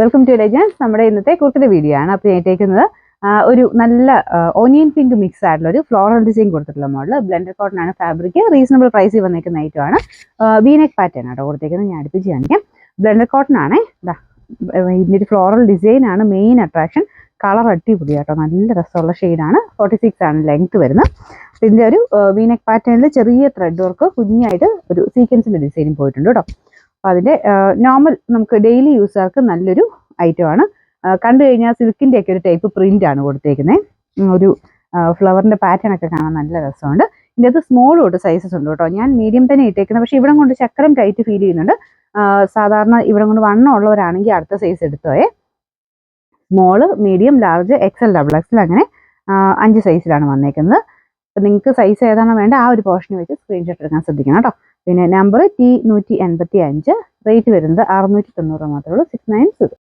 Welcome to legends. നമ്മുടെ ഇന്നത്തെ കുർത്തിയുടെ video ആണ്. അപ്പോൾ ഞാൻ ഇട്ടേക്കുന്നത് ഒരു നല്ല ഓനിയൻ പിങ്ക് മിക്സ് ആയിട്ടുള്ള ഒരു ഫ്ലോറൽ ഡിസൈൻ കൊടുത്തിട്ടുള്ള മോഡൽ. ബ്ലെൻഡഡ് കോട്ടൺ ആണ് ഫാബ്രിക്. റീസണബിൾ പ്രൈസിൽ വന്നേക്കുന്ന ഐറ്റമാണ്. വീനെക്ക് പാറ്റേൺ ആട്ടോ കൊടുത്തേക്കുന്നത്. ഞാൻ അടുപ്പിച്ച് കാണിക്കാം. ബ്ലെൻഡഡ് കോട്ടൺ ആണേ. ഇതിൻ്റെ ഒരു ഫ്ലോറൽ ഡിസൈൻ ആണ് മെയിൻ അട്രാക്ഷൻ. കളർ അടിപൊളി കേട്ടോ, നല്ല രസമുള്ള ഷെയ്ഡാണ്. 46 ആണ് ലെങ്ത് വരുന്നത്. ഇതിൻ്റെ ഒരു വീനെക്ക് പാറ്റേണിൽ ചെറിയ ത്രെഡ് വർക്ക് കുഞ്ഞായിട്ട് ഒരു സീക്വൻസിൻ്റെ ഡിസൈനും പോയിട്ടുണ്ട് കേട്ടോ. അപ്പോൾ അതിൻ്റെ നോർമൽ നമുക്ക് ഡെയിലി യൂസുകാർക്ക് നല്ലൊരു ഐറ്റമാണ്. കണ്ടു കഴിഞ്ഞാൽ സിൽക്കിൻ്റെ ഒക്കെ ഒരു ടൈപ്പ് പ്രിന്റ് ആണ് കൊടുത്തേക്കുന്നത്. ഒരു ഫ്ലവറിൻ്റെ പാറ്റേൺ ഒക്കെ കാണാൻ നല്ല രസമുണ്ട്. ഇതിൻ്റെ അത് സ്മോൾ തൊട്ട് സൈസസ് ഉണ്ട് കേട്ടോ. ഞാൻ മീഡിയം തന്നെ ഇട്ടേക്കുന്നത്. പക്ഷേ ഇവിടെ കൊണ്ട് ചക്രം ടൈറ്റ് ഫീൽ ചെയ്യുന്നുണ്ട്. സാധാരണ ഇവിടെ കൊണ്ട് വണ്ണം ഉള്ളവരാണെങ്കിൽ അടുത്ത സൈസ് എടുത്തോയെ. Small, medium, large, XL, XXL അങ്ങനെ 5 സൈസിലാണ് വന്നേക്കുന്നത്. അപ്പം നിങ്ങൾക്ക് സൈസ് ഏതാണോ വേണ്ട ആ ഒരു പോർഷന് വെച്ച് സ്ക്രീൻഷോട്ട് എടുക്കാൻ ശ്രദ്ധിക്കണം കേട്ടോ. പിന്നെ നമ്പർ T185, റേറ്റ് വരുന്നത് 690 മാത്രമേ ഉള്ളൂ. 690.